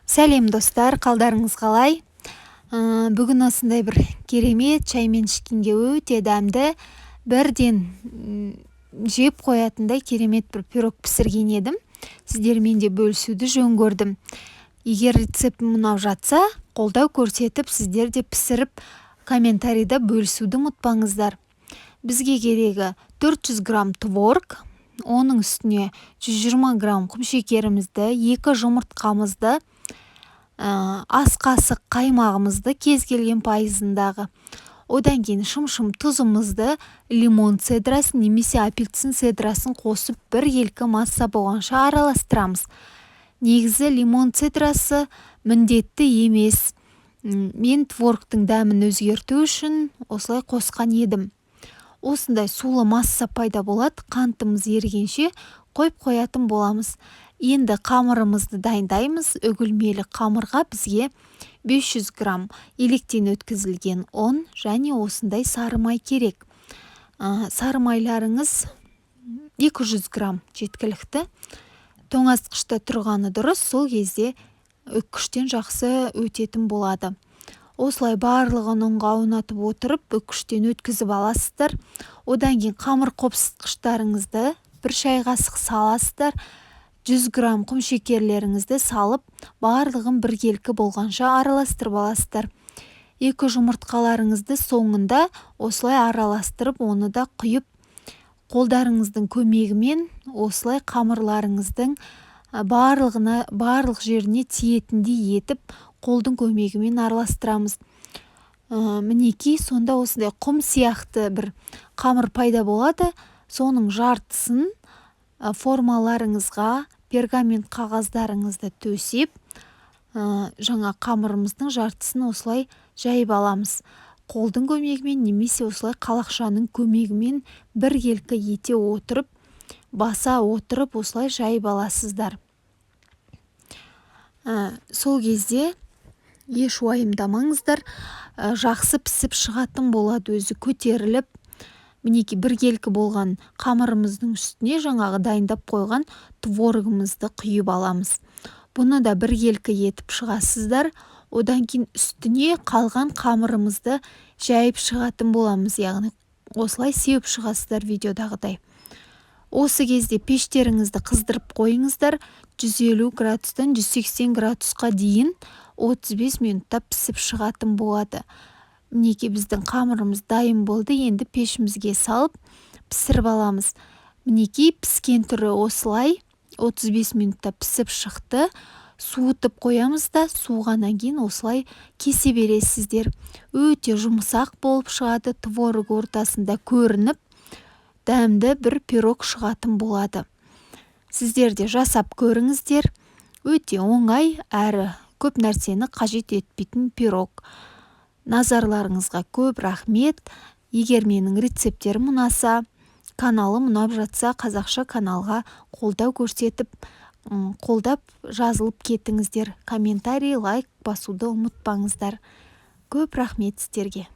Сәлем достар, қалдарыңыз қалай? Бүгін осындай бір керемет чаймен ішкенге өте дәмді, бірден жеп қоятындай керемет бір пирог пісірген едім. Сіздермен де бөлісуді жөн көрдім. Егер рецептім ұнап жатса, қолдау көрсетіп, сіздер де пісіріп, комментарийда бөлісуді ұмытпаңыздар. Бізге керегі 400 грамм творог, оның үстіне 120 грамм құмшекерімізді, 2 жұмыртқамызды, ас қасық қаймағымызды кез келген пайызындағы, одан кейін шым-шым тұзымызды, лимон цедрасын немесе апельсин цедрасын қосып бір елкі масса болғанша араластырамыз. Негізі лимон цедрасы міндетті емес. Мен творогтың дәмін өзгерту үшін осылай қосқан едім. Осындай сулы масса пайда болады, қантымыз ерігенше қойып қоятын боламыз. Енді қамырымызды дайындаймыз. Үгілмелі қамырға бізге 500 грамм електен өткізілген ұн және осындай сары май керек. Сары майларыңыз 200 грамм жеткілікті. Тоңазытқышта тұрғаны дұрыс, сол кезде үккіштен жақсы өтетін болады. Осылай барлығын ұнға аунатып отырып, үккіштен өткізіп аласыздар. Одан кейін қамыр қопсытқыштарыңызды бір шай қасық саласыздар. 100 грамм құмшекерлеріңізді салып, барлығын біркелкі болғанша араластырып аласыздар. 2 жұмыртқаларыңызды соңында осылай араластырып, оны да құйып, қолдарыңыздың көмегімен осылай қамырларыңыздың барлық жеріне тиетіндей етіп, қолдың көмегімен араластырамыз. Мінекей, сонда осындай құм сияқты бір қамыр пайда болады. Соның жартысын формаларыңызға, пергамент қағаздарыңызды төсеп, жаңа қамырымыздың жартысын осылай жайып аламыз. Қолдың көмегімен немесе осылай қалақшаның көмегімен біркелкі ете отырып, баса отырып, осылай жайып аласыздар. Сол кезде еш уайымдамаңыздар, жақсы пісіп шығатын болады, өзі көтеріліп. Мінекей біркелкі болған қамырымыздың үстіне жаңағы дайындап қойған творогымызды құйып аламыз. Бұны да біркелкі етіп шығасыздар. Одан кейін үстіне қалған қамырымызды жайып шығатын боламыз, яғни осылай сеуіп шығасыздар видеодағыдай. Осы кезде пештеріңізді қыздырып қойыңыздар. 150 градустан 180 градусқа дейін 35 минутта пісіп шығатын болады. Мінекей біздің қамырымыз дайын болды. Енді пешімізге салып пісіріп аламыз. Мінекей піскен түрі осылай 35 минутта пісіп шықты. Суытып қоямыз да, суығаннан кейін осылай кесе бересіздер. Өте жұмсақ болып шығады, творог ортасында көрініп, дәмді бір пирог шығатын болады. Сіздер де жасап көріңіздер. Өте оңай әрі көп нәрсені қажет етпейтін пирог. Назарларыңызға көп рахмет. Егер менің рецепттерім ұнаса, каналым ұнап жатса, қазақша каналға қолдау көрсетіп, қолдап жазылып кетіңіздер. Комментарий, лайк басуды ұмытпаңыздар. Көп рахмет сіздерге.